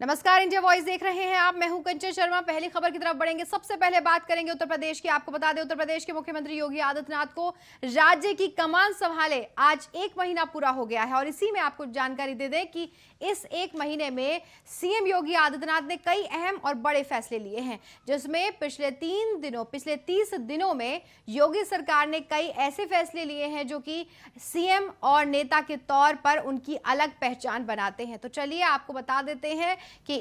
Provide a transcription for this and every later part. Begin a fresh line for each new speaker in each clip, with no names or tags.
नमस्कार, India voice देख रहे हैं आप। मैं हूं कंचन शर्मा। पहली खबर की तरफ बढ़ेंगे। सबसे पहले बात करेंगे उत्तर प्रदेश की। आपको बता दें, उत्तर प्रदेश के मुख्यमंत्री योगी आदित्यनाथ को राज्य की कमान संभाले आज 1 महीना पूरा हो गया है और इसी में आपको जानकारी दे दें कि इस 1 महीने में सीएम योगी आदित्यनाथ ने कई अहम और बड़े फैसले लिए हैं, जिसमें पिछले 30 दिनों में योगी सरकार ने कई ऐसे फैसले लिए हैं जो कि सीएम और नेता के तौर पर उनकी अलग पहचान बनाते हैं। तो चलिए आपको बता देते हैं कि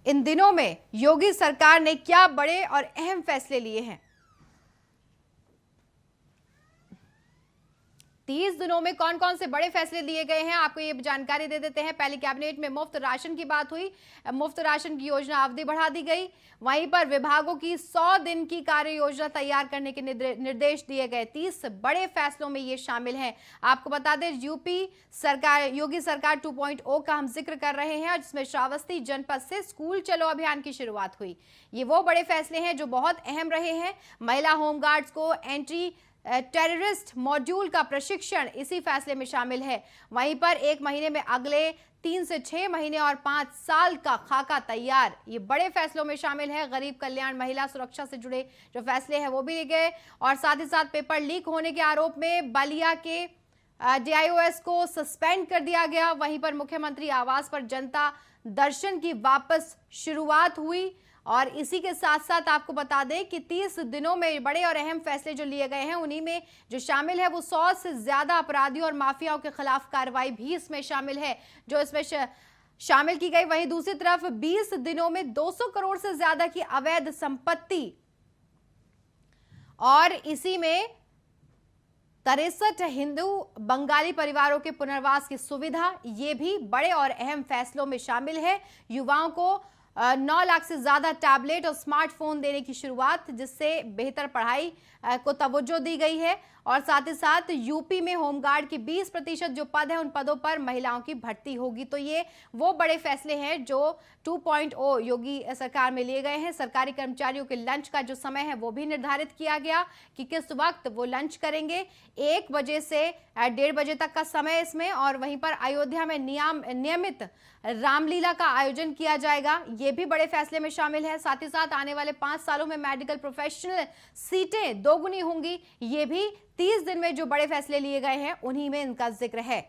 इन दिनों में योगी सरकार ने क्या बड़े और अहम फैसले लिए हैं। 30 दिनों में कौन कौन से बड़े फैसले लिए गए हैं, आपको ये जानकारी दे देते हैं। पहले कैबिनेट में मुफ्त राशन की बात हुई। मुफ्त राशन की योजना अवधि बढ़ा दी गई। वहीं पर विभागों की 100 दिन की कार्य योजना तैयार करने के निर्देश दिए गए। 30 बड़े फैसलों में ये शामिल हैं। आपको बता दें, यूपी सरकार, योगी सरकार 2.0 का हम जिक्र कर रहे हैं, जिसमें श्रावस्ती जनपद से स्कूल चलो अभियान की शुरुआत हुई। ये वो बड़े फैसले हैं जो बहुत अहम रहे हैं। महिला होमगार्ड्स को एंटी टेररिस्ट मॉड्यूल का प्रशिक्षण इसी फैसले में शामिल है। वहीं पर 1 महीने में अगले 3 से 6 महीने और 5 साल का खाका तैयार, ये बड़े फैसलों में शामिल है। गरीब कल्याण, महिला सुरक्षा से जुड़े जो फैसले हैं वो भी लिए गए और साथ ही साथ पेपर लीक होने के आरोप में बलिया के डीआईओएस को सस्पेंड कर दिया गया। वहीं पर मुख्यमंत्री आवास पर जनता दर्शन की वापस शुरुआत हुई और इसी के साथ साथ आपको बता दें कि 30 दिनों में बड़े और अहम फैसले जो लिए गए हैं, उन्हीं में जो शामिल है वो 100 से ज्यादा अपराधियों और माफियाओं के खिलाफ कार्रवाई भी इसमें शामिल है, जो इसमें शामिल की गई। वहीं दूसरी तरफ 20 दिनों में 200 करोड़ से ज्यादा की अवैध संपत्ति और इसी में 63 हिंदू बंगाली परिवारों के पुनर्वास की सुविधा, ये भी बड़े और अहम फैसलों में शामिल है। युवाओं को 9 लाख से ज्यादा टैबलेट और स्मार्टफोन देने की शुरुआत, जिससे बेहतर पढ़ाई को तवज्जो दी गई है और साथ ही साथ यूपी में होमगार्ड की 20% जो पद है उन पदों पर महिलाओं की भर्ती होगी। तो ये वो बड़े फैसले हैं जो 2.0 योगी सरकार में लिए गए हैं। सरकारी कर्मचारियों के लंच का जो समय है वो भी निर्धारित किया गया कि किस वक्त वो लंच करेंगे। 1 बजे से 1:30 बजे तक का समय इसमें, और वहीं पर अयोध्या में नियमित रामलीला का आयोजन किया जाएगा, ये भी बड़े फैसले में शामिल है। साथ ही साथ आने वाले 5 सालों में मेडिकल प्रोफेशनल सीटें दोगुनी होंगी। ये भी 30 दिन में जो बड़े फैसले लिए गए हैं उन्हीं में इनका जिक्र है।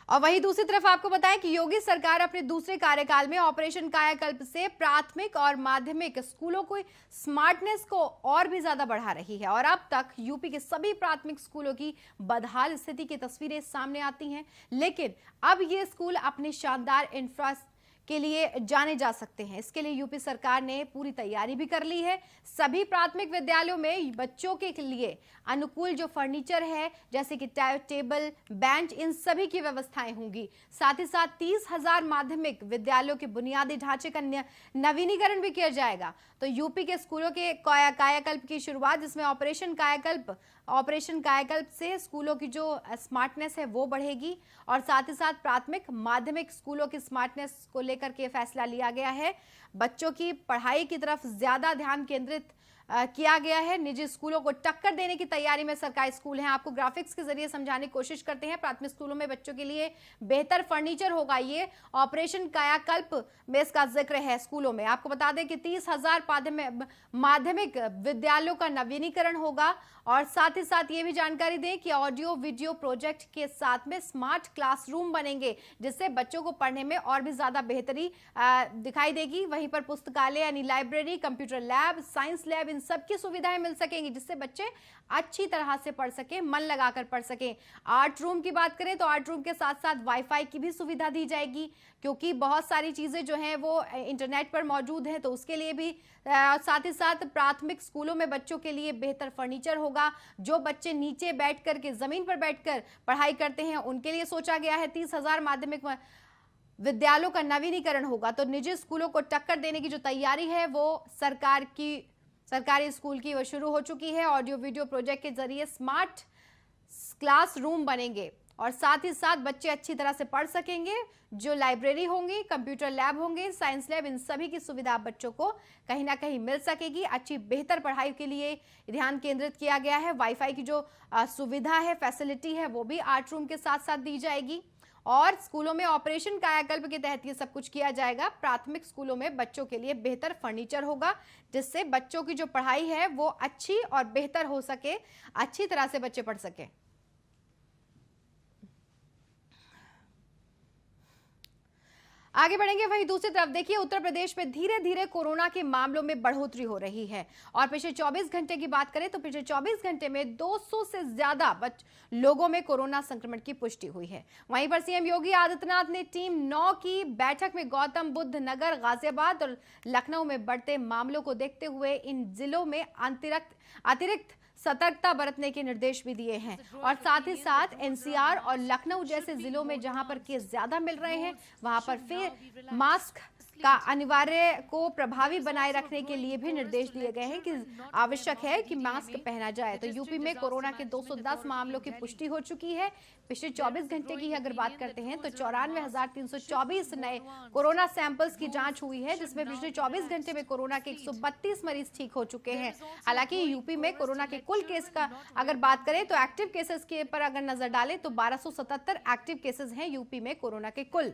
और वहीं दूसरी तरफ आपको बताएं कि योगी सरकार अपने दूसरे कार्यकाल में ऑपरेशन कायाकल्प से प्राथमिक और माध्यमिक स्कूलों को स्मार्टनेस को और भी ज्यादा बढ़ा रही है और अब तक यूपी के सभी प्राथमिक स्कूलों की बदहाल स्थिति की तस्वीरें सामने आती हैं। लेकिन अब ये स्कूल अपने शानदार इंफ्रास्ट्रक्चर के लिए जाने जा सकते हैं। इसके लिए यूपी सरकार ने पूरी तैयारी भी कर ली है। सभी प्राथमिक विद्यालयों में बच्चों के लिए अनुकूल जो फर्नीचर है, जैसे कि टेबल, बेंच, इन सभी की व्यवस्थाएं होंगी। साथ ही साथ 30,000 माध्यमिक विद्यालयों के बुनियादी ढांचे का नवीनीकरण भी किया जाएगा। तो यूपी के स्कूलों के कायाकल्प की शुरुआत, जिसमें ऑपरेशन कायाकल्प से स्कूलों की जो स्मार्टनेस है वो बढ़ेगी और साथ ही साथ प्राथमिक माध्यमिक स्कूलों की स्मार्टनेस को लेकर के फैसला लिया गया है। बच्चों की पढ़ाई की तरफ ज्यादा ध्यान केंद्रित किया गया है। निजी स्कूलों को टक्कर देने की तैयारी में सरकारी स्कूल हैं। आपको ग्राफिक्स के जरिए समझाने की कोशिश करते हैं। प्राथमिक स्कूलों में बच्चों के लिए बेहतर फर्नीचर होगा। ये ऑपरेशन कायाकल्प में इसका जिक्र है। स्कूलों में आपको बता दें कि 30,000 माध्यमिक विद्यालयों का नवीनीकरण होगा और साथ ही साथ ये भी जानकारी दें कि ऑडियो वीडियो प्रोजेक्ट के साथ में स्मार्ट क्लासरूम बनेंगे, जिससे बच्चों को पढ़ने में और भी ज्यादा बेहतरी दिखाई देगी। वहीं पर पुस्तकालय यानी library, computer lab, science lab, इन सब की सुविधाएं मिल सकेंगी, जिससे बच्चे अच्छी तरह से पढ़ सकें, मन लगाकर पढ़ सकें। आर्ट रूम की बात करें तो आर्ट रूम के साथ साथ वाईफाई की भी सुविधा दी जाएगी, क्योंकि बहुत सारी चीजें जो हैं वो इंटरनेट पर मौजूद हैं, तो उसके लिए भी साथ ही साथ प्राथमिक स्कूलों में बच्चों के लिए बेहतर फर्नीचर होगा। जो बच्चे नीचे बैठ कर के, जमीन पर बैठकर पढ़ाई करते हैं, उनके लिए सोचा गया है। 30,000 माध्यमिक विद्यालयों का नवीनीकरण होगा। तो निजी स्कूलों को टक्कर देने की जो तैयारी है वो सरकारी स्कूल की वो शुरू हो चुकी है। ऑडियो वीडियो प्रोजेक्ट के जरिए स्मार्ट क्लासरूम बनेंगे और साथ ही साथ बच्चे अच्छी तरह से पढ़ सकेंगे। जो लाइब्रेरी होंगी, कंप्यूटर लैब होंगे, साइंस लैब, इन सभी की सुविधा बच्चों को कहीं ना कहीं मिल सकेगी। अच्छी बेहतर पढ़ाई के लिए ध्यान केंद्रित किया गया है। वाईफाई की जो सुविधा है, फैसिलिटी है, वो भी आर्ट रूम के साथ साथ दी जाएगी। और स्कूलों में ऑपरेशन कायाकल्प के तहत ये सब कुछ किया जाएगा। प्राथमिक स्कूलों में बच्चों के लिए बेहतर फर्नीचर होगा, जिससे बच्चों की जो पढ़ाई है वो अच्छी और बेहतर हो सके, अच्छी तरह से बच्चे पढ़ सके। आगे बढ़ेंगे। वहीं दूसरी तरफ देखिए, उत्तर प्रदेश में धीरे धीरे कोरोना के मामलों में बढ़ोतरी हो रही है और पिछले 24 घंटे की बात करें तो पिछले 24 घंटे में 200 से ज्यादा लोगों में कोरोना संक्रमण की पुष्टि हुई है। वहीं पर सीएम योगी आदित्यनाथ ने टीम 9 की बैठक में गौतम बुद्ध नगर, गाजियाबाद और लखनऊ में बढ़ते मामलों को देखते हुए इन जिलों में अतिरिक्त सतर्कता बरतने के निर्देश भी दिए हैं। और साथ ही साथ एनसीआर और लखनऊ जैसे जिलों में जहां पर केस ज्यादा मिल रहे हैं, वहां पर फिर मास्क का अनिवार्य को प्रभावी बनाए रखने के लिए भी निर्देश दिए गए हैं कि आवश्यक है कि मास्क पहना जाए। तो यूपी में कोरोना के 210 मामलों की पुष्टि हो चुकी है। पिछले 24 घंटे की अगर बात करते हैं तो 94,324 नए कोरोना सैंपल्स की जांच हुई है, जिसमें पिछले 24 घंटे में कोरोना के 132 मरीज ठीक हो चुके हैं। हालांकि यूपी में कोरोना के कुल केस का अगर बात करें तो एक्टिव केसेस के पर अगर नजर डालें तो 1277 एक्टिव केसेस हैं यूपी में कोरोना के कुल।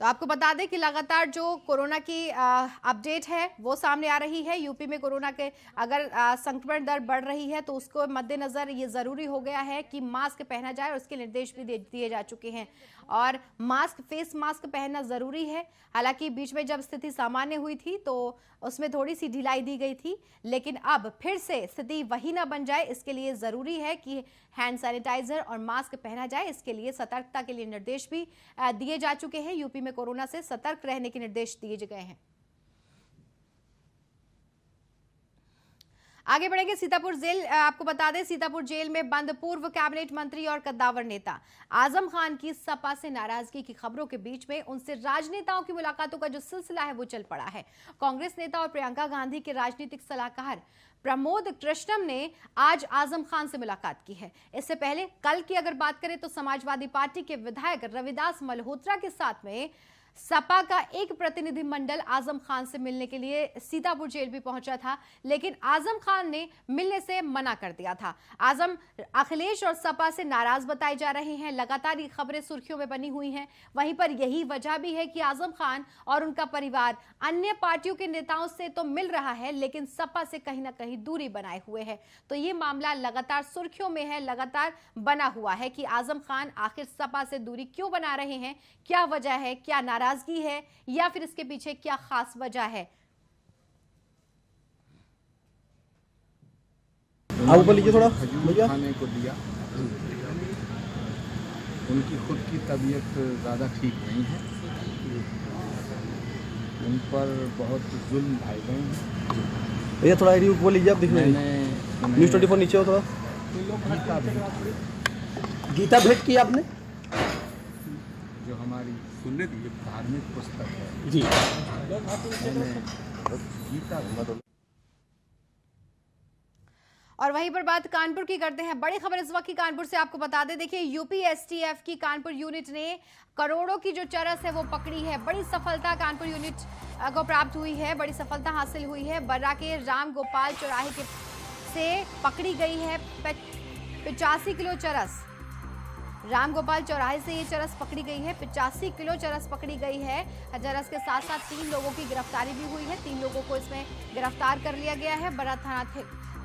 तो आपको बता दें कि लगातार जो कोरोना की अपडेट है वो सामने आ रही है। यूपी में कोरोना के अगर संक्रमण दर बढ़ रही है तो उसको मद्देनजर ये जरूरी हो गया है कि मास्क पहना जाए और उसके निर्देश भी दिए जा चुके हैं। और मास्क, फेस मास्क पहनना जरूरी है। हालांकि बीच में जब स्थिति सामान्य हुई थी तो उसमें थोड़ी सी ढिलाई दी गई थी, लेकिन अब फिर से स्थिति वही ना बन जाए, इसके लिए जरूरी है कि हैंड सैनिटाइजर और मास्क पहना जाए। इसके लिए सतर्कता के लिए निर्देश भी दिए जा चुके हैं। यूपी में कोरोना से सतर्क रहने के निर्देश दिए गए हैं। आगे बढ़ेंगे। सीतापुर जेल, आपको बता दें सीतापुर जेल में बंद पूर्व कैबिनेट मंत्री और कद्दावर नेता आजम खान की सपा से नाराजगी की खबरों के बीच में उनसे राजनेताओं की मुलाकातों का जो सिलसिला है वो चल पड़ा है। कांग्रेस नेता और प्रियंका गांधी के राजनीतिक सलाहकार प्रमोद कृष्णम ने आज आजम खान से मुलाकात की है। इससे पहले कल की अगर बात करें तो समाजवादी पार्टी के विधायक रविदास मल्होत्रा के साथ में सपा का एक प्रतिनिधिमंडल आजम खान से मिलने के लिए सीतापुर जेल भी पहुंचा था, लेकिन आजम खान ने मिलने से मना कर दिया था। आजम अखिलेश और सपा से नाराज बताए जा रहे हैं। लगातार ये खबरें सुर्खियों में बनी हुई हैं। वहीं पर यही वजह भी है कि आजम खान और उनका परिवार अन्य पार्टियों के नेताओं से तो मिल रहा है, लेकिन सपा से कहीं ना कहीं दूरी बनाए हुए है। तो ये मामला लगातार सुर्खियों में है, लगातार बना हुआ है कि आजम खान आखिर सपा से दूरी क्यों बना रहे हैं, क्या वजह है, क्या नाराजगी है या फिर इसके पीछे क्या खास वजह है।
आप ऊपर लीजिए थोड़ा भैया।
खाने को दिया, उनकी खुद की तबीयत ज़्यादा ठीक नहीं है, उन पर बहुत जुल्म ढाए गए हैं।
भैया थोड़ा आईडी ऊपर लीजिए, आप दिख रहे हैं।
मैंने
न्यूज़ 24 नीचे हो थोड़ा। गीता भेंट की आपने?
जो हमारी सुन्नत ये धार्मिक पुस्तक है
जी,
मैंने गीता भेंट।
और वहीं पर बात कानपुर की करते हैं। बड़ी खबर इस वक्त की कानपुर से आपको बता दें। देखिए, यूपी एसटीएफ की कानपुर यूनिट ने करोड़ों की जो चरस है वो पकड़ी है। बड़ी सफलता कानपुर यूनिट को प्राप्त हुई है, बड़ी सफलता हासिल हुई है। बर्रा के राम गोपाल चौराहे के से पकड़ी गई है 85 किलो चरस। राम गोपाल चौराहे से ये चरस पकड़ी गई है, 85 किलो चरस पकड़ी गई है। चरस के साथ साथ 3 लोगों की गिरफ्तारी भी हुई है। 3 लोगों को इसमें गिरफ्तार कर लिया गया है। बर्रा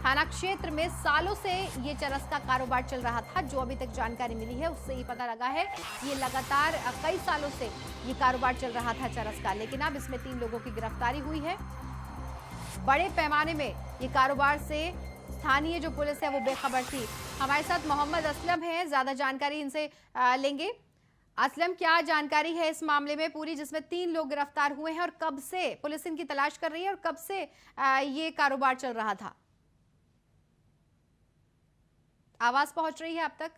थाना क्षेत्र में सालों से ये चरस का कारोबार चल रहा था। जो अभी तक जानकारी मिली है उससे ये पता लगा है ये लगातार कई सालों से ये कारोबार चल रहा था चरस का, लेकिन अब इसमें 3 लोगों की गिरफ्तारी हुई है। बड़े पैमाने में ये कारोबार से स्थानीय जो पुलिस है वो बेखबर थी। हमारे साथ मोहम्मद असलम है, ज्यादा जानकारी इनसे लेंगे। असलम, क्या जानकारी है इस मामले में पूरी, जिसमें 3 लोग गिरफ्तार हुए हैं और कब से पुलिस इनकी तलाश कर रही है और कब से ये कारोबार चल रहा था? आवाज पहुंच रही है आप तक?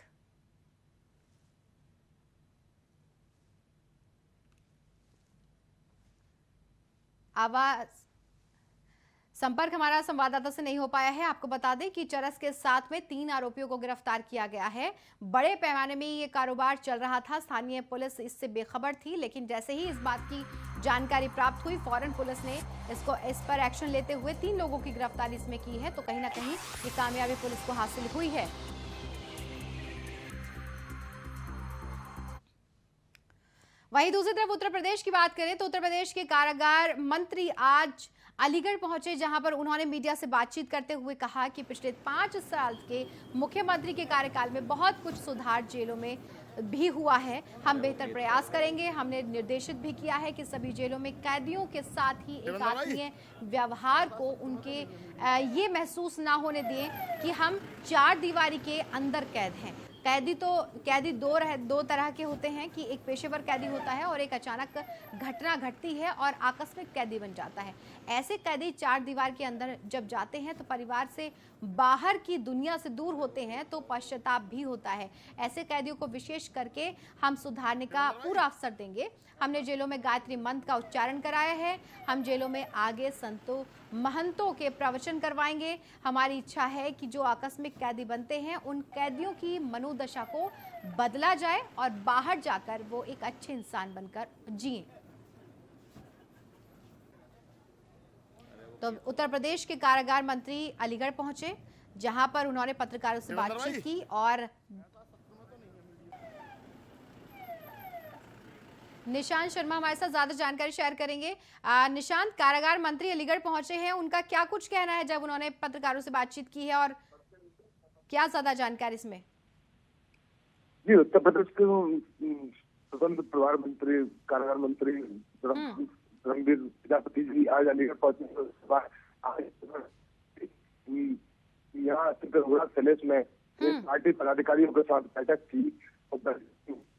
आवाज संपर्क हमारा संवाददाता से नहीं हो पाया है। आपको बता दें कि चरस के साथ में 3 आरोपियों को गिरफ्तार किया गया है। बड़े पैमाने में ये कारोबार चल रहा था। स्थानीय पुलिस इससे बेखबर थी, लेकिन जैसे ही इस बात की जानकारी प्राप्त हुई, फौरन पुलिस ने इस पर एक्शन लेते हुए 3 लोगों की गिरफ्तारी इसमें की है। तो कहीं ना कहीं ये कामयाबी पुलिस को हासिल हुई है। वहीं दूसरी तरफ उत्तर प्रदेश की बात करें तो उत्तर प्रदेश के कारागार मंत्री आज अलीगढ़ पहुंचे, जहां पर उन्होंने मीडिया से बातचीत करते हुए कहा कि पिछले 5 साल के मुख्यमंत्री के कार्यकाल में बहुत कुछ सुधार जेलों में भी हुआ है। हम बेहतर प्रयास करेंगे। हमने निर्देशित भी किया है कि सभी जेलों में कैदियों के साथ ही एक आत्मीय व्यवहार को उनके ये महसूस ना होने दें कि हम 4 दीवारी के अंदर कैद हैं। कैदी दो तरह के होते हैं कि एक पेशेवर कैदी होता है और एक अचानक घटना घटती है और आकस्मिक कैदी बन जाता है। ऐसे कैदी 4 दीवार के अंदर जब जाते हैं तो परिवार से बाहर की दुनिया से दूर होते हैं, तो पश्चाताप भी होता है। ऐसे कैदियों को विशेष करके हम सुधारने का पूरा अवसर देंगे। हमने जेलों में गायत्री मंत्र का उच्चारण कराया है। हम जेलों में आगे संतों महंतों के प्रवचन करवाएंगे। हमारी इच्छा है कि जो आकस्मिक कैदी बनते हैं उन कैदियों की मनोदशा को बदला जाए और बाहर जाकर वो एक अच्छे इंसान बनकर जिएं। तो उत्तर प्रदेश के कारागार मंत्री अलीगढ़ पहुंचे, जहां पर उन्होंने पत्रकारों से बातचीत की और निशांत शर्मा हमारे साथ ज्यादा जानकारी शेयर करेंगे। निशांत, कारागार मंत्री अलीगढ़ पहुंचे हैं, उनका क्या कुछ कहना है जब उन्होंने पत्रकारों से बातचीत की है, और क्या ज्यादा जानकारी इसमें?
जी, उत्तर प्रदेश के स्वतंत्र प्रभार मंत्री, कारागार मंत्री रणबीर प्रजापति जी आज अलीगढ़ पहुंचे। यहाँ पैलेस में पार्टी पदाधिकारियों के साथ बैठक की और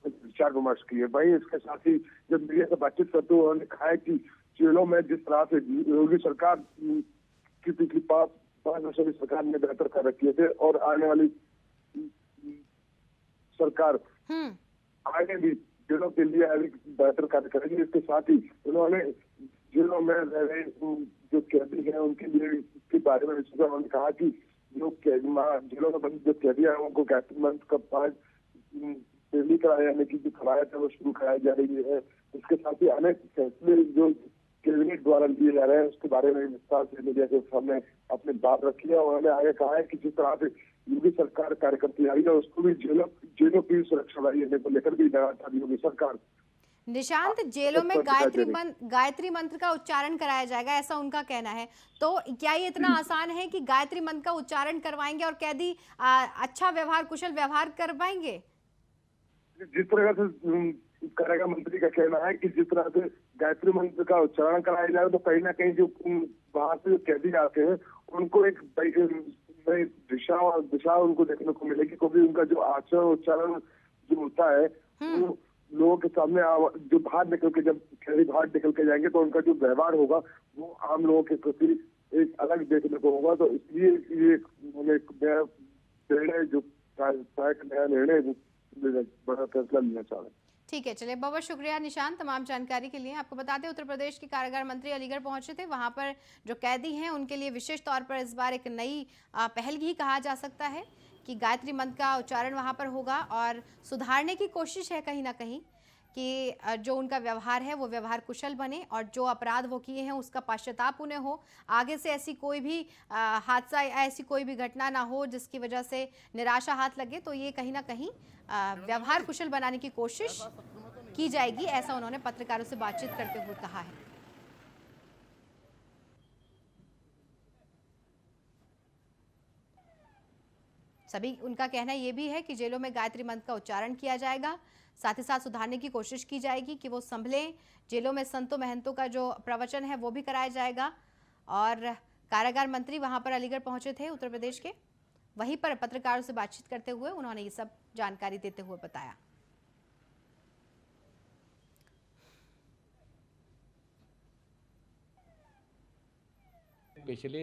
विचार विमर्श किए। वहीं इसके साथ ही जब मीडिया से बातचीत करते हुए उन्होंने कहा है कि जेलों में जिस तरह से योगी सरकार की पिछली 5 वर्षों की सरकार ने बेहतर कर रखी थे और आने वाली सरकार आगे भी जेलों के लिए अधिक बेहतर कार्य करेगी। इसके साथ ही उन्होंने जेलों में रह रहे जो कैदी हैं उनके लिए के बारे में उन्होंने कहा कि जो जेलों में बंद जो कैदी हैं उनको गायत्री मंत्र का पाठ डेली कराया जाने की जो कवायद है वो शुरू कराई जा रही है। इसके साथ ही अनेक फैसले जो कैबिनेट द्वारा लिए जा रहे हैं उसके बारे में विस्तार से मीडिया के सामने अपनी बात रखी है। उन्होंने आगे कहा है कि जिस तरह से योगी सरकार कार्य करती आ रही है उसको भी जेलों की सुरक्षा बढ़ाने को लेकर भी लगातार योगी सरकार।
निशांत, जेलों में गायत्री मंत्र का उच्चारण कराया जाएगा, ऐसा उनका कहना है। तो क्या ये इतना आसान है कि गायत्री मंत्र का उच्चारण करवाएंगे और कैदी अच्छा व्यवहार, कुशल व्यवहार कर पाएंगे?
जिस तरह से कारागार मंत्री का कहना है कि जिस तरह से गायत्री मंत्र का उच्चारण कराया जाए तो कहीं ना कहीं जो बाहर से कैदी आते हैं उनको एक नई दिशा उनको देखने को मिलेगी, क्योंकि उनका जो आचरण उच्चारण जो होता है वो लोगों के सामने जो बाहर निकल के जब कैदी बाहर निकल के जाएंगे तो उनका जो व्यवहार होगा वो आम लोगों के प्रति एक अलग देखने को होगा। तो इसलिए ये एक नया निर्णय जो नया निर्णय बड़ा फैसला लिया चाह रहे हैं।
ठीक है, चलिए, बहुत बहुत शुक्रिया निशांत तमाम जानकारी के लिए। आपको बता दें उत्तर प्रदेश के कारागार मंत्री अलीगढ़ पहुंचे थे। वहां पर जो कैदी हैं उनके लिए विशेष तौर पर इस बार एक नई पहल ही कहा जा सकता है कि गायत्री मंत्र का उच्चारण वहां पर होगा और सुधारने की कोशिश है कहीं ना कहीं कि जो उनका व्यवहार है वो व्यवहार कुशल बने और जो अपराध वो किए हैं उसका पश्चाताप उन्हें हो। आगे से ऐसी कोई भी हादसा, ऐसी कोई भी घटना ना हो जिसकी वजह से निराशा हाथ लगे। तो ये कहीं ना कहीं व्यवहार कुशल बनाने की कोशिश की जाएगी, ऐसा उन्होंने पत्रकारों से बातचीत करते हुए कहा है। सभी उनका कहना ये भी है कि जेलों में गायत्री मंत्र का उच्चारण किया जाएगा, साथ ही साथ सुधारने की कोशिश की जाएगी कि वो संभलें। जेलों में संतों महंतों का जो प्रवचन है वो भी कराया जाएगा। और कारागार मंत्री वहां पर अलीगढ़ पहुंचे थे उत्तर प्रदेश के, वहीं पर पत्रकारों से बातचीत करते हुए उन्होंने ये सब जानकारी देते हुए बताया।
पिछले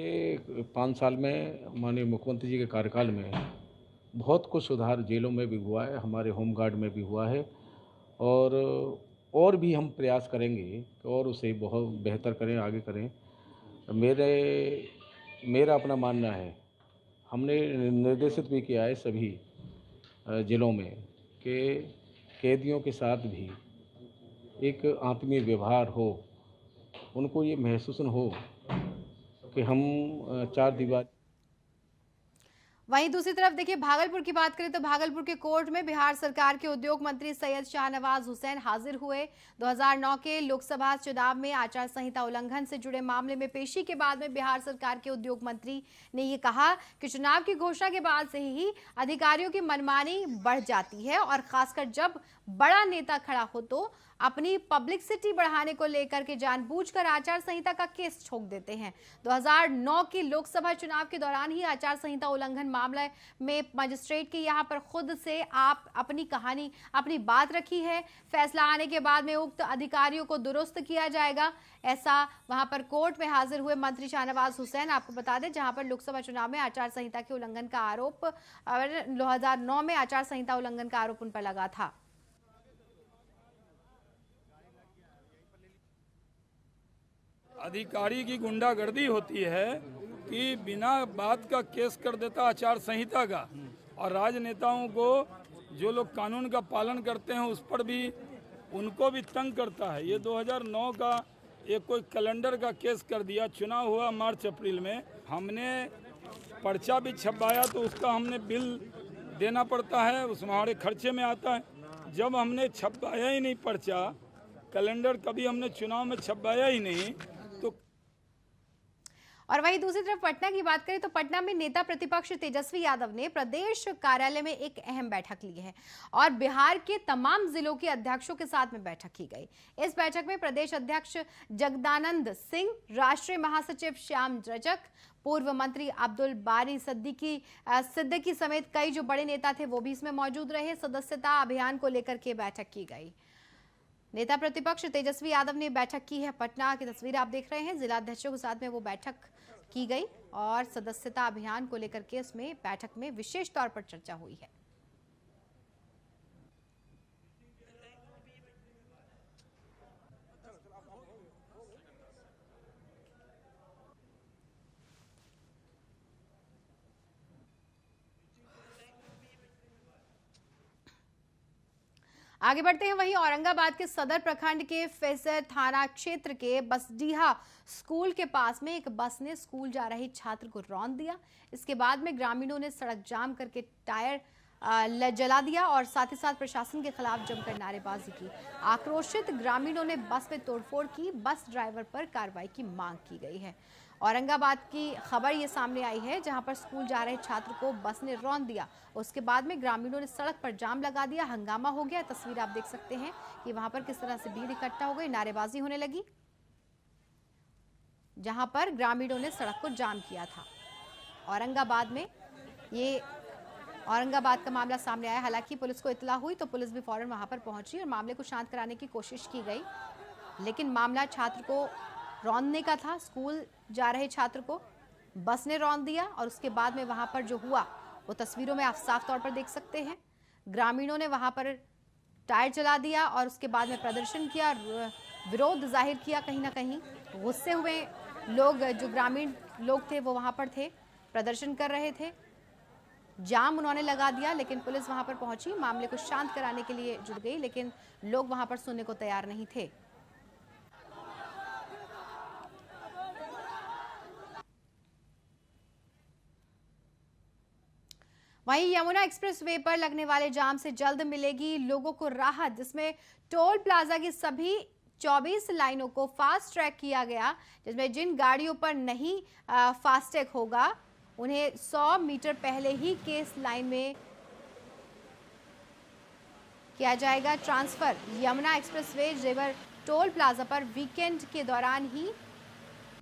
5 साल में माननीय मुख्यमंत्री जी के कार्यकाल में बहुत कुछ सुधार जेलों में भी हुआ है, हमारे होमगार्ड में भी हुआ है और भी हम प्रयास करेंगे और उसे बहुत बेहतर करें, आगे करें। मेरा अपना मानना है, हमने निर्देशित भी किया है सभी जिलों में कि कैदियों के साथ भी एक आत्मीय व्यवहार हो, उनको ये महसूस न हो कि हम चार दीवार।
वहीं दूसरी तरफ देखिए, भागलपुर की बात करें तो भागलपुर के कोर्ट में बिहार सरकार के उद्योग मंत्री सैयद शाहनवाज हुसैन हाजिर हुए। 2009 के लोकसभा चुनाव में आचार संहिता उल्लंघन से जुड़े मामले में पेशी के बाद में बिहार सरकार के उद्योग मंत्री ने ये कहा कि चुनाव की घोषणा के बाद से ही अधिकारियों की मनमानी बढ़ जाती है और खासकर जब बड़ा नेता खड़ा हो तो अपनी पब्लिसिटी बढ़ाने को लेकर के जानबूझकर आचार संहिता का केस ठोक देते हैं। 2009 के लोकसभा चुनाव के दौरान ही आचार संहिता उल्लंघन मामले में मजिस्ट्रेट के यहां पर खुद से आप अपनी कहानी, अपनी बात रखी है। फैसला आने के बाद में उक्त अधिकारियों को दुरुस्त किया जाएगा, ऐसा वहां पर कोर्ट में हाजिर हुए मंत्री शाहनवाज हुसैन। आपको बता दें, जहां पर लोकसभा चुनाव में आचार संहिता के उल्लंघन का आरोप 2009 में आचार संहिता उल्लंघन का आरोप उन पर लगा था।
अधिकारी की गुंडागर्दी होती है कि बिना बात का केस कर देता आचार संहिता का, और राजनेताओं को जो लोग कानून का पालन करते हैं उस पर भी उनको भी तंग करता है। ये 2009 का एक कोई कैलेंडर का केस कर दिया। चुनाव हुआ मार्च अप्रैल में, हमने पर्चा भी छपवाया तो उसका हमने बिल देना पड़ता है, उसमें हमारे खर्चे में आता है। जब हमने छपवाया ही नहीं पर्चा, कैलेंडर कभी हमने चुनाव में छपवाया ही नहीं।
और वहीं दूसरी तरफ पटना की बात करें तो पटना में नेता प्रतिपक्ष तेजस्वी यादव ने प्रदेश कार्यालय में एक अहम बैठक ली है और बिहार के तमाम जिलों के अध्यक्षों के साथ में बैठक की गई। इस बैठक में प्रदेश अध्यक्ष जगदानंद सिंह, राष्ट्रीय महासचिव श्याम रजक, पूर्व मंत्री अब्दुल बारी सिद्दीकी समेत कई जो बड़े नेता थे वो भी इसमें मौजूद रहे। सदस्यता अभियान को लेकर के बैठक की गई। नेता प्रतिपक्ष तेजस्वी यादव ने बैठक की है। पटना की तस्वीर आप देख रहे हैं, जिला अध्यक्षों के साथ में वो बैठक की गई और सदस्यता अभियान को लेकर के इसमें बैठक में विशेष तौर पर चर्चा हुई है। आगे बढ़ते हैं, वहीं औरंगाबाद के सदर प्रखंड के फैसर थाना क्षेत्र के बसडीहा स्कूल के पास में एक बस ने स्कूल जा रहे छात्र को रौंद दिया। इसके बाद में ग्रामीणों ने सड़क जाम करके टायर जला दिया और साथ ही साथ प्रशासन के खिलाफ जमकर नारेबाजी की। आक्रोशित ग्रामीणों ने बस में तोड़फोड़ की। बस ड्राइवर पर कार्रवाई की मांग की गई है। औरंगाबाद की खबर ये सामने आई है, जहां पर स्कूल जा रहे छात्र को बस ने रौंद दिया। उसके बाद में ग्रामीणों ने सड़क पर जाम लगा दिया, हंगामा हो गया। तस्वीर आप देख सकते हैं कि वहां पर किस तरह से भीड़ इकट्ठा हो गई, नारेबाजी होने लगी, जहां पर ग्रामीणों ने सड़क को जाम किया था। औरंगाबाद का मामला सामने आया। हालांकि पुलिस को इत्तला हुई तो पुलिस भी फौरन वहां पर पहुंची और मामले को शांत कराने की कोशिश की गई, लेकिन मामला छात्र को रौंदने का था। स्कूल जा रहे छात्र को बस ने रौंद दिया और उसके बाद में वहां पर जो हुआ वो तस्वीरों में आप साफ तौर पर देख सकते हैं। ग्रामीणों ने वहां पर टायर जला दिया और उसके बाद में प्रदर्शन किया, विरोध जाहिर किया। कहीं ना कहीं गुस्से हुए लोग, जो ग्रामीण लोग थे वो वहां पर थे, प्रदर्शन कर रहे थे। जाम उन्होंने लगा दिया, लेकिन पुलिस वहां पर पहुंची, मामले को शांत कराने के लिए जुट गई, लेकिन लोग वहां पर सुनने को तैयार नहीं थे। वहीं यमुना एक्सप्रेसवे पर लगने वाले जाम से जल्द मिलेगी लोगों को राहत, जिसमें टोल प्लाजा की सभी 24 लाइनों को फास्ट ट्रैक किया गया, जिसमें जिन गाड़ियों पर नहीं फास्टैग होगा उन्हें 100 मीटर पहले ही केस लाइन में किया जाएगा ट्रांसफर। यमुना एक्सप्रेसवे जेवर टोल प्लाजा पर वीकेंड के दौरान ही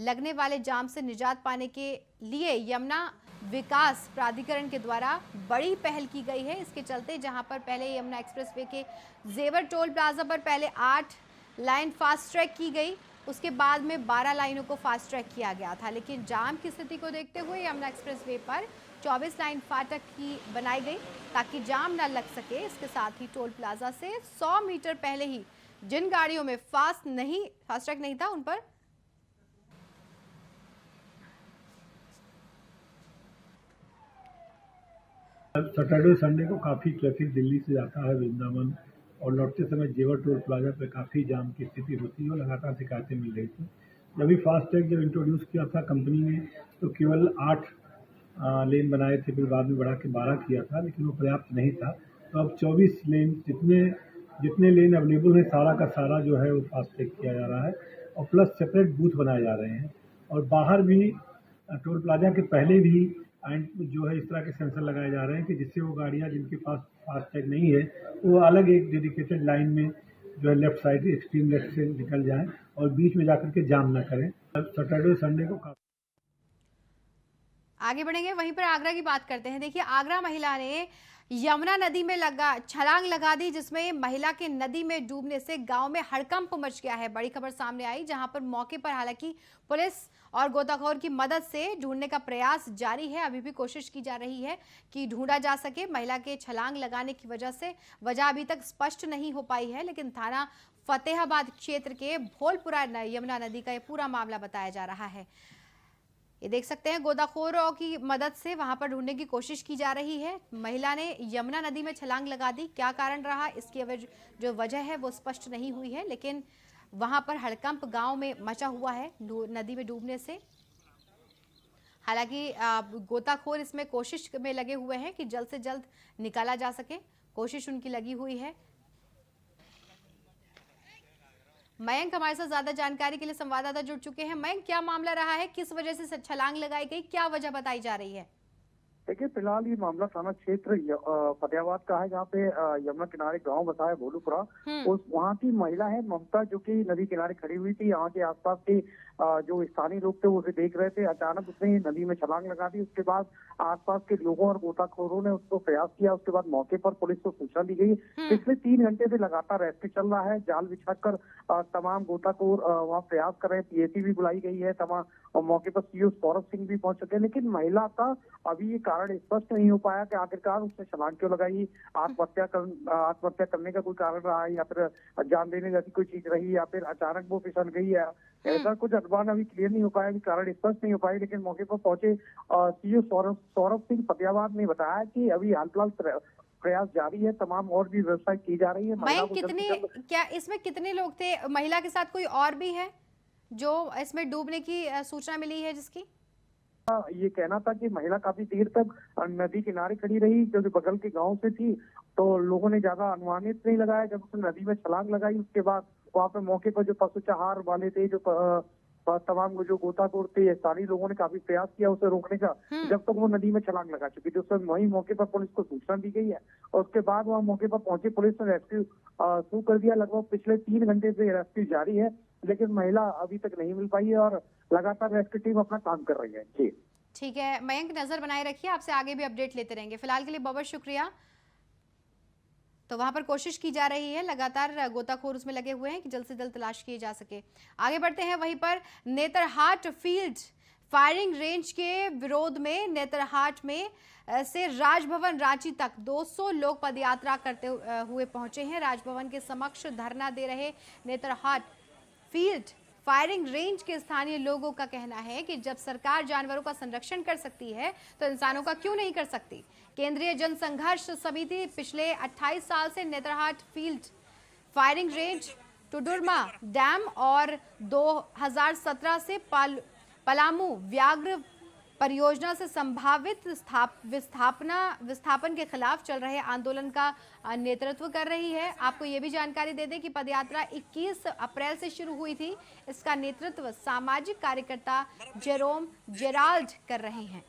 लगने वाले जाम से निजात पाने के लिए यमुना विकास प्राधिकरण के द्वारा बड़ी पहल की गई है। इसके चलते जहां पर पहले यमुना एक्सप्रेसवे के जेवर टोल प्लाजा पर पहले 8 लाइन फास्ट ट्रैक की गई, उसके बाद में 12 लाइनों को फास्ट ट्रैक किया गया था, लेकिन जाम की स्थिति को देखते हुए यमुना एक्सप्रेसवे पर 24 लाइन फाटक की बनाई गई ताकि जाम न लग सके। इसके साथ ही टोल प्लाजा से 100 मीटर पहले ही जिन गाड़ियों में फास्टैग नहीं था उन पर
सैटरडे संडे को काफ़ी ट्रैफिक दिल्ली से जाता है वृंदावन, और लौटते समय जेवर टोल प्लाजा पे काफ़ी जाम की स्थिति होती है और लगातार शिकायतें मिल रही थी। जब भी फास्टैग जब इंट्रोड्यूस किया था कंपनी ने, तो केवल 8 लेन बनाए थे, फिर बाद में बढ़ा के 12 किया था, लेकिन वो पर्याप्त नहीं था। तो अब 24 लेन, जितने लेन अवेलेबल है सारा का सारा जो है वो फास्टैग किया जा रहा है, और प्लस सेपरेट बूथ बनाए जा रहे हैं। और बाहर भी टोल प्लाजा के पहले भी जो है इस तरह के सेंसर लगाए जा रहे हैं कि जिससे वो गाड़ियाँ जिनके पास फास्टैग नहीं है वो अलग एक डेडिकेटेड लाइन में जो है लेफ्ट साइड एक्सट्रीम लेफ्ट से निकल जाएं और बीच में जाकर के जाम ना करें। सैटरडे संडे को
आगे बढ़ेंगे, वहीं पर आगरा की बात करते हैं। देखिए, आगरा महिला ने यमुना नदी में छलांग लगा दी, जिसमें महिला के नदी में डूबने से गांव में हड़कंप मच गया है। बड़ी खबर सामने आई, जहां पर मौके पर हालांकि पुलिस और गोताखोर की मदद से ढूंढने का प्रयास जारी है। अभी भी कोशिश की जा रही है कि ढूंढा जा सके। महिला के छलांग लगाने की वजह अभी तक स्पष्ट नहीं हो पाई है, लेकिन थाना फतेहाबाद क्षेत्र के भोलपुरा यमुना नदी का ये पूरा मामला बताया जा रहा है। ये देख सकते हैं, गोताखोरों की मदद से वहां पर ढूंढने की कोशिश की जा रही है। महिला ने यमुना नदी में छलांग लगा दी। क्या कारण रहा, इसकी जो वजह है वो स्पष्ट नहीं हुई है, लेकिन वहां पर हड़कंप गांव में मचा हुआ है नदी में डूबने से। हालांकि गोताखोर इसमें कोशिश में लगे हुए हैं कि जल्द से जल्द निकाला जा सके, कोशिश उनकी लगी हुई है। मयंक हमारे साथ ज्यादा जानकारी के लिए संवाददाता जुड़ चुके हैं। मयंक, क्या मामला रहा है, किस वजह से छलांग लगाई गई, क्या वजह बताई जा रही है?
देखिए, फिलहाल ये मामला थाना क्षेत्र फतेहाबाद का है, जहाँ पे यमुना किनारे गांव बसा है भोलूपुरा। उस वहाँ की महिला है ममता, जो कि नदी किनारे खड़ी हुई थी। यहाँ के आसपास के जो स्थानीय लोग थे वो उसे देख रहे थे। अचानक उसने नदी में छलांग लगा दी। उसके बाद आसपास के लोगों और गोताखोरों ने उसको प्रयास किया। उसके बाद मौके पर पुलिस को सूचना दी गई। पिछले 3 घंटे से लगातार रेस्क्यू चल रहा है। जाल बिछाकर तमाम गोताखोर वहाँ प्रयास कर रहे हैं। पीएसी भी बुलाई गई है। तमाम मौके पर सीओ सौरभ सिंह भी पहुंच चुके हैं, लेकिन महिला का अभी ये कारण स्पष्ट नहीं हो पाया कि आखिरकार उसने छलांग क्यों लगाई। आत्महत्या करने का कोई कारण रहा है, या फिर जान देने जैसी कोई चीज रही, या फिर अचानक वो फिसल गई है। ऐसा कुछ अनुमान अभी क्लियर नहीं हो पाया, कारण स्पष्ट नहीं हो पाई। लेकिन मौके पर पहुंचे सीओ सौरभ सिंह फतेहाबाद ने बताया कि अभी हाल फिलहाल प्रयास जारी है। तमाम और भी व्यवस्था की जा रही है।
क्या इसमें कितने लोग थे? महिला के साथ कोई और भी है जो इसमें डूबने की सूचना मिली है जिसकी?
ये कहना था कि महिला काफी देर तक नदी किनारे खड़ी रही, जो बगल के गांव से थी। तो लोगों ने ज्यादा अनुमानित नहीं लगाया। जब उसने नदी में छलांग लगाई, उसके बाद वहाँ पे मौके पर जो पशु चाहार वाले थे, जो तमाम जो गोताखोर थे, स्थानीय लोगों ने काफी प्रयास किया उसे रोकने का, जब तक वो नदी में छलांग लगा चुकी थी। उस वही मौके पर पुलिस को सूचना दी गई है, और उसके बाद वहाँ मौके पर पहुंची पुलिस ने रेस्क्यू शुरू कर दिया। लगभग पिछले 3 घंटे से रेस्क्यू जारी है, लेकिन महिला अभी तक नहीं मिल पाई है और लगातार रेस्क्यू टीम अपना काम कर रही है। जी
ठीक है मयंक, नजर बनाए रखिए, आपसे आगे भी अपडेट लेते रहेंगे। फिलहाल के लिए बहुत शुक्रिया। तो वहां पर कोशिश की जा रही है, लगातार गोताखोर उसमें लगे हुए हैं कि जल्द से जल्द तलाश किए जा सके। आगे बढ़ते हैं, वहीं पर नेतरहाट फील्ड फायरिंग रेंज के विरोध में नेतरहाट में से राजभवन रांची तक 200 लोग पदयात्रा करते हुए पहुंचे हैं। राजभवन के समक्ष धरना दे रहे नेतरहाट फील्ड फायरिंग रेंज के स्थानीय लोगों का कहना है कि जब सरकार जानवरों का संरक्षण कर सकती है तो इंसानों का क्यों नहीं कर सकती। केंद्रीय जन संघर्ष समिति पिछले 28 साल से Netarhat field firing range, Tudurma dam और 2017 से पलामू व्याघ्र परियोजना से संभावित विस्थापन के खिलाफ चल रहे आंदोलन का नेतृत्व कर रही है। आपको ये भी जानकारी दे दें कि पदयात्रा 21 अप्रैल से शुरू हुई थी। इसका नेतृत्व सामाजिक कार्यकर्ता जेरोम जेराल्ड कर रहे हैं।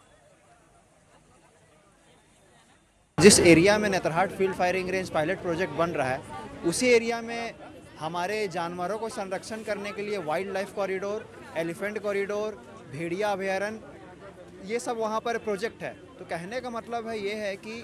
जिस एरिया में Netarhat field firing range pilot project बन रहा है, उसी एरिया में हमारे जानवरों को संरक्षण करने के लिए wildlife corridor, elephant corridor, भेड़िया अभयारण्य, ये सब वहाँ पर प्रोजेक्ट है। तो कहने का मतलब है ये है कि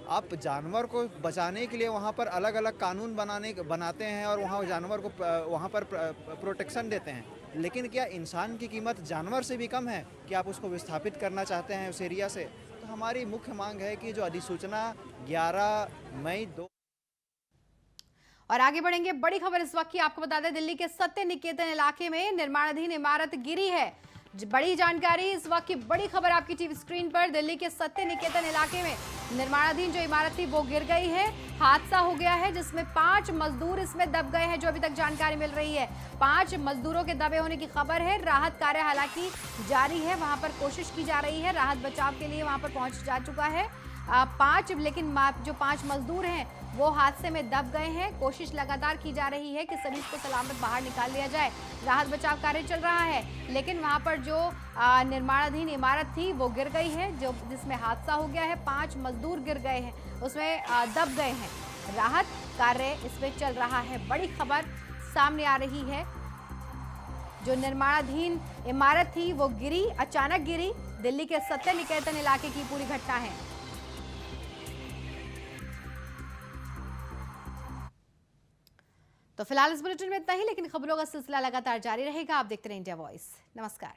आप जानवर को बचाने के लिए वहाँ पर अलग अलग कानून बनाते हैं और वहाँ जानवर को वहाँ पर प्रोटेक्शन देते हैं, लेकिन क्या इंसान की कीमत जानवर से भी कम है कि आप उसको विस्थापित करना चाहते हैं उस एरिया से? तो हमारी मुख्य मांग है कि जो अधिसूचना 11 मई 2।
और आगे बढ़ेंगे, बड़ी खबर इस वक्त की आपको बता दें, दिल्ली के सत्य निकेतन इलाके में निर्माणाधीन इमारत गिरी है। बड़ी जानकारी, इस वक्त की बड़ी खबर आपकी टीवी स्क्रीन पर। दिल्ली के सत्य निकेतन इलाके में निर्माणाधीन जो इमारत थी वो गिर गई है। हादसा हो गया है जिसमें 5 मजदूर इसमें दब गए हैं, जो अभी तक जानकारी मिल रही है। 5 मजदूरों के दबे होने की खबर है। राहत कार्य हालांकि जारी है, वहां पर कोशिश की जा रही है, राहत बचाव के लिए वहां पर पहुंच जा चुका है 5, लेकिन जो 5 मजदूर हैं वो हादसे में दब गए हैं। कोशिश लगातार की जा रही है कि सभी को सलामत बाहर निकाल लिया जाए। राहत बचाव कार्य चल रहा है, लेकिन वहां पर जो निर्माणाधीन इमारत थी वो गिर गई है, जो जिसमें हादसा हो गया है। 5 मजदूर गिर गए हैं, उसमें दब गए हैं। राहत कार्य इसमें चल रहा है। बड़ी खबर सामने आ रही है। जो निर्माणाधीन इमारत थी वो गिरी, अचानक गिरी। दिल्ली के सत्य निकेतन इलाके की पूरी घटना है। तो फिलहाल इस बुलेटिन में इतना ही, लेकिन खबरों का सिलसिला लगातार जारी रहेगा। आप देखते रहिए इंडिया वॉइस। नमस्कार।